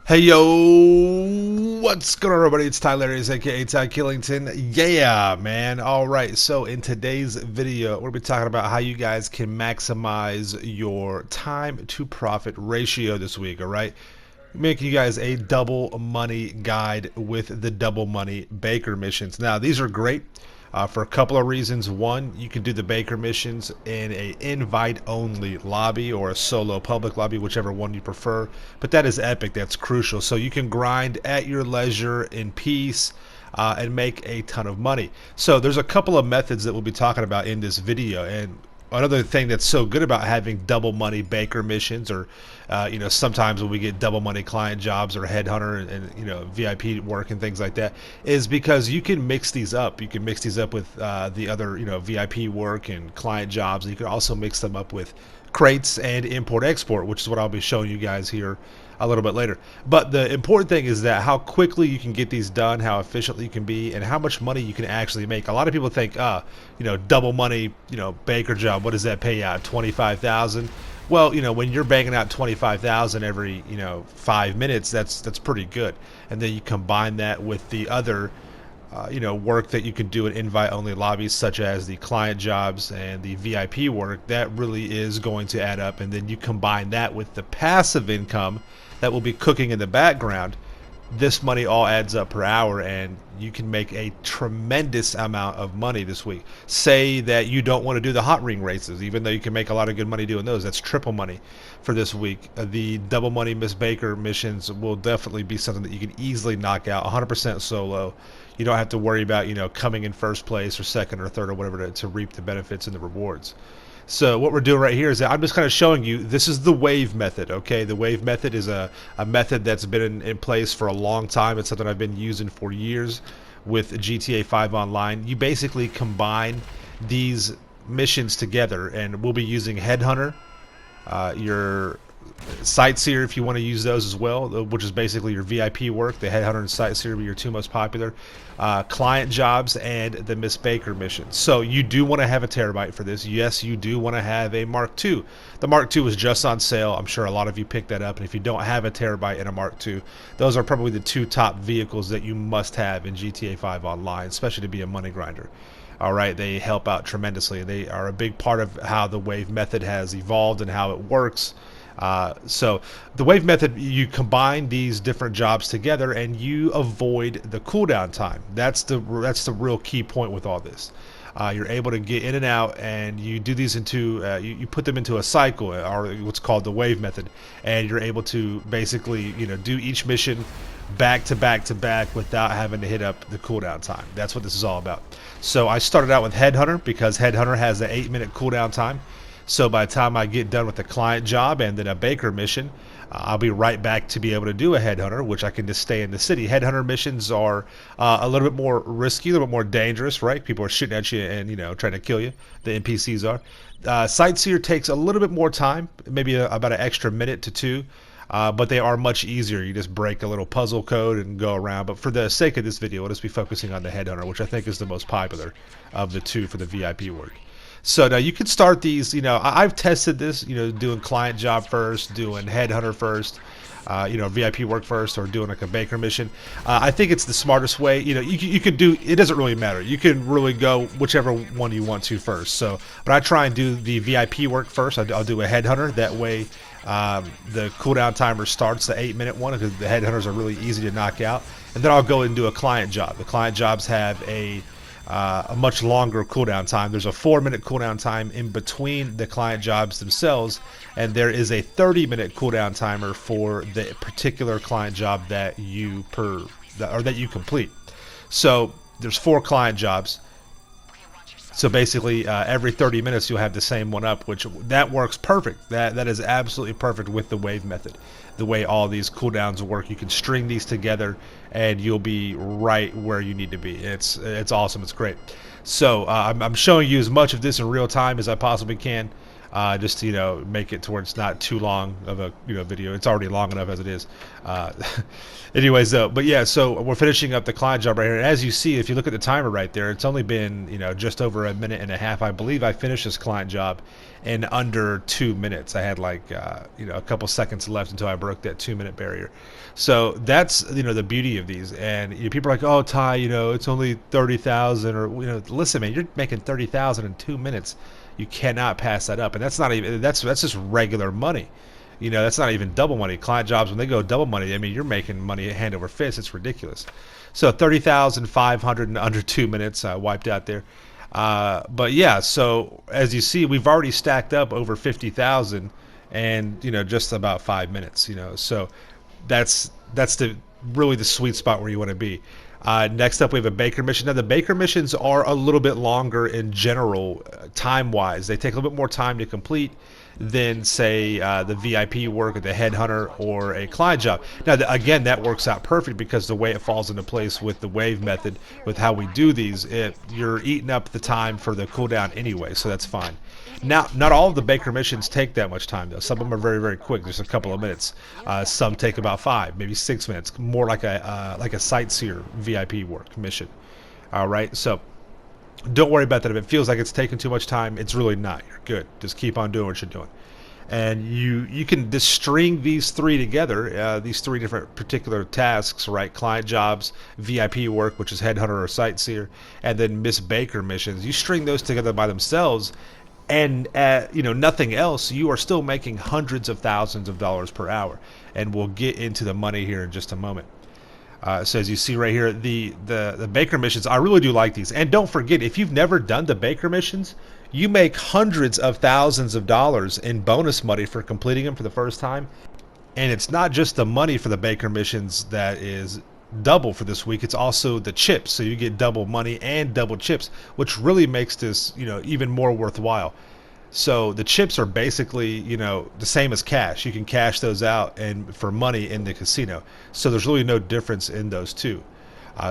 Hey yo, what's going on everybody? It's Tyler, aka Ty Killington. Yeah, man. Alright, so in today's video, we'll be talking about how you guys can maximize your time to profit ratio this week, alright? Making you guys a double money guide with the double money Baker missions. Now, these are great for a couple of reasons. One, you can do the Baker missions in a invite-only lobby or a solo public lobby, whichever one you prefer. But that is epic. That's crucial. So you can grind at your leisure in peace and make a ton of money. So there's a couple of methods that we'll be talking about in this video. And another thing that's so good about having double money Baker missions, or sometimes when we get double money client jobs or headhunter and VIP work and things like that, is because you can mix these up. You can mix these up with the other VIP work and client jobs. And you can also mix them up with crates and import export, which is what I'll be showing you guys here a little bit later. But the important thing is that how quickly you can get these done, how efficiently you can be, and how much money you can actually make. A lot of people think, double money, Baker job, what does that pay out? 25,000. Well, when you're banging out 25,000 every 5 minutes, that's pretty good. And then you combine that with the other work that you can do in invite-only lobbies, such as the client jobs and the VIP work. That really is going to add up. And then you combine that with the passive income that will be cooking in the background. This money all adds up per hour, and you can make a tremendous amount of money this week. Say that you don't want to do the hot ring races, even though you can make a lot of good money doing those. That's triple money for this week. The double money Miss Baker missions will definitely be something that you can easily knock out 100% solo. You don't have to worry about coming in first place or second or third or whatever to reap the benefits and the rewards. So what we're doing right here is that I'm just kind of showing you, this is the wave method, okay? The wave method is a method that's been in place for a long time. It's something I've been using for years with GTA 5 Online. You basically combine these missions together, and we'll be using Headhunter, your Sightseer if you want to use those as well, which is basically your VIP work. The Headhunter and Sightseer will be your two most popular. Client jobs and the Miss Baker mission. So you do want to have a terabyte for this. Yes, you do want to have a Mark II. The Mark II was just on sale. I'm sure a lot of you picked that up. And if you don't have a terabyte and a Mark II, those are probably the two top vehicles that you must have in GTA 5 Online, especially to be a money grinder. All right, they help out tremendously. They are a big part of how the wave method has evolved and how it works. So the wave method, you combine these different jobs together and you avoid the cooldown time. That's the real key point with all this. You're able to get in and out, and you do these into you put them into a cycle, or what's called the wave method, and you're able to basically do each mission back to back to back without having to hit up the cooldown time. That's what this is all about. So I started out with Headhunter because Headhunter has an 8-minute cooldown time. So by the time I get done with the client job and then a Baker mission, I'll be right back to be able to do a Headhunter, which I can just stay in the city. Headhunter missions are a little bit more risky, a little bit more dangerous, right? People are shooting at you and trying to kill you. The NPCs are. Sightseer takes a little bit more time, maybe about an extra minute to two. But they are much easier. You just break a little puzzle code and go around. But for the sake of this video, we'll just be focusing on the Headhunter, which I think is the most popular of the two for the VIP work. So now you can start these, I've tested this, doing client job first, doing Headhunter first, VIP work first, or doing like a Baker mission. I think it's the smartest way. You can do, it doesn't really matter. You can really go whichever one you want to first. So, but I try and do the VIP work first. I'll do a Headhunter. That way the cooldown timer starts the 8-minute one, because the Headhunters are really easy to knock out. And then I'll go and do a client job. The client jobs have a much longer cooldown time. There's a 4-minute cooldown time in between the client jobs themselves, and there is a 30-minute cooldown timer for the particular client job that you complete. So there's 4 client jobs. So basically, every 30 minutes you'll have the same one up, which that works perfect. That is absolutely perfect with the wave method. The way all these cooldowns work, you can string these together, and you'll be right where you need to be. It's awesome. It's great. So I'm showing you as much of this in real time as I possibly can. just to, make it to where it's not too long of a video. It's already long enough as it is. Uh, anyways, though, but yeah, so we're finishing up the client job right here. And as you see, if you look at the timer right there, it's only been just over a minute and a half. I believe I finished this client job in under 2 minutes. I had like a couple seconds left until I broke that 2-minute barrier. So that's the beauty of these. And people are like, oh, Ty, it's only 30,000, or listen, man, you're making 30,000 in 2 minutes. You cannot pass that up, and that's not even that's just regular money. That's not even double money. Client jobs, when they go double money, I mean, you're making money hand over fist. It's ridiculous. So 30,500 in under 2 minutes, wiped out there. But yeah, so as you see, we've already stacked up over 50,000, and just about 5 minutes. So that's really the sweet spot where you want to be. Next up, we have a Baker mission. Now, the Baker missions are a little bit longer in general, time-wise. They take a little bit more time to complete than, say, the VIP work or the Headhunter or a client job. Now, again, that works out perfect because the way it falls into place with the wave method, with how we do these, you're eating up the time for the cooldown anyway, so that's fine. Now, not all of the Baker missions take that much time, though. Some of them are very, very quick, just a couple of minutes. Some take about 5, maybe 6 minutes, more like a sightseer VIP work mission. All right, so don't worry about that. If it feels like it's taking too much time, it's really not. You're good. Just keep on doing what you're doing. And you can just string these three together, these three different particular tasks, right? Client jobs, VIP work, which is Headhunter or Sightseer, and then Miss Baker missions. You string those together by themselves, and nothing else, you are still making hundreds of thousands of dollars per hour. And we'll get into the money here in just a moment. So as you see right here, the Baker missions, I really do like these. And don't forget, if you've never done the Baker missions, you make hundreds of thousands of dollars in bonus money for completing them for the first time. And it's not just the money for the Baker missions that is double for this week, it's also the chips. So you get double money and double chips, which really makes this even more worthwhile. So the chips are basically the same as cash. You can cash those out and for money in the casino. So there's really no difference in those two.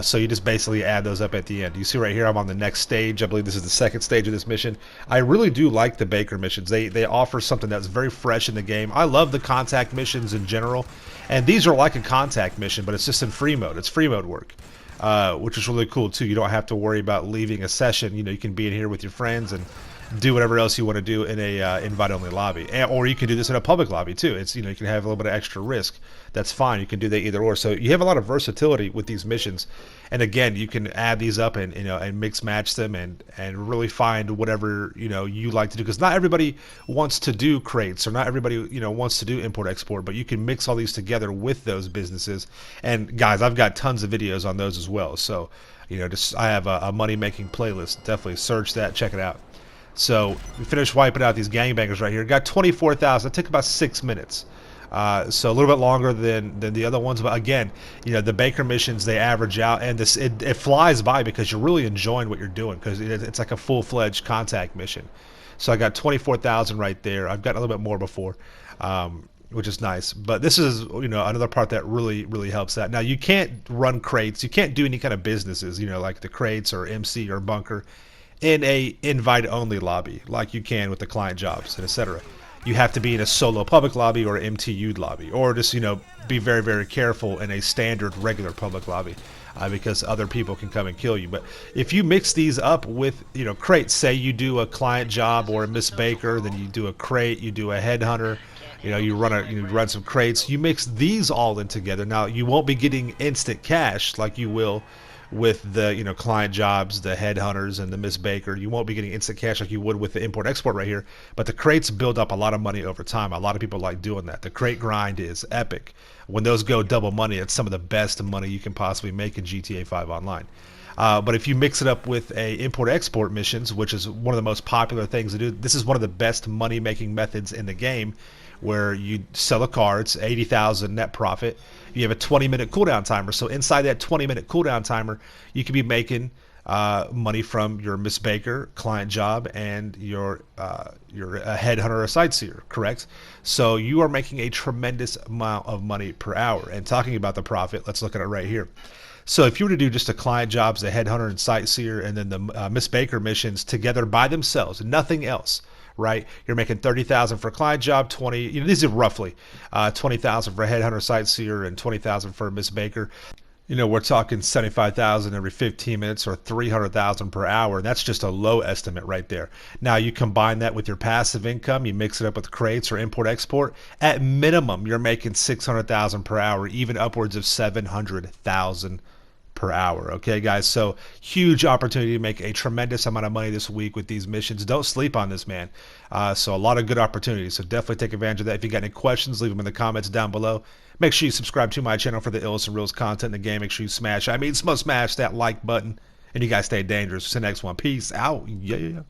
So you just basically add those up at the end. You see right here, I'm on the next stage. I believe this is the second stage of this mission. I really do like the Baker missions. They offer something that's very fresh in the game. I love the contact missions in general, and these are like a contact mission, but it's just in free mode. It's free mode work, which is really cool too. You don't have to worry about leaving a session. You can be in here with your friends and do whatever else you want to do in a invite-only lobby, or you can do this in a public lobby too. It's you can have a little bit of extra risk. That's fine. You can do that either or. So you have a lot of versatility with these missions, and again, you can add these up and and mix match them and really find whatever you like to do, because not everybody wants to do crates, or not everybody wants to do import export, but you can mix all these together with those businesses. And guys, I've got tons of videos on those as well. So I have a money making playlist. Definitely search that, check it out. So we finished wiping out these gangbangers right here. Got 24,000. It took about 6 minutes. So a little bit longer than the other ones. But again, the Baker missions, they average out, and it flies by because you're really enjoying what you're doing, because it's like a full-fledged contact mission. So I got 24,000 right there. I've got a little bit more before, which is nice. But this is another part that really helps that. Now you can't run crates. You can't do any kind of businesses, like the crates or MC or bunker, in a invite-only lobby like you can with the client jobs and etc. You have to be in a solo public lobby or MTU'd lobby, or just be very, very careful in a standard regular public lobby, because other people can come and kill you. But if you mix these up with crates, say you do a client job or a Miss Baker, then you do a crate, you do a Headhunter, you run some crates, you mix these all in together. Now you won't be getting instant cash like you will with the client jobs, the Headhunters, and the Miss Baker. You won't be getting instant cash like you would with the import export right here, but the crates build up a lot of money over time. A lot of people like doing that. The crate grind is epic. When those go double money, it's some of the best money you can possibly make in GTA 5 Online. But if you mix it up with a import export missions, which is one of the most popular things to do, this is one of the best money making methods in the game, where you sell a car. It's 80,000 net profit. You have a 20-minute cooldown timer. So inside that 20-minute cooldown timer, you can be making money from your Miss Baker client job and your Headhunter or Sightseer, correct? So you are making a tremendous amount of money per hour. And talking about the profit, let's look at it right here. So if you were to do just the client jobs, the Headhunter and Sightseer, and then the Miss Baker missions together by themselves, nothing else, right? You're making 30,000 for a client job, 20. These are roughly 20,000 for a headhunter sightseer and 20,000 for Miss Baker. We're talking 75,000 every 15 minutes or 300,000 per hour. That's just a low estimate right there. Now you combine that with your passive income, you mix it up with crates or import export. At minimum, you're making 600,000 per hour, even upwards of 700,000 per hour. Okay, guys, so huge opportunity to make a tremendous amount of money this week with these missions. Don't sleep on this, man. So a lot of good opportunities, so definitely take advantage of that. If you got any questions, leave them in the comments down below. Make sure you subscribe to my channel for the illest and realest content in the game. Make sure you smash that like button, and you guys stay dangerous. See you next one. Peace out. Yeah.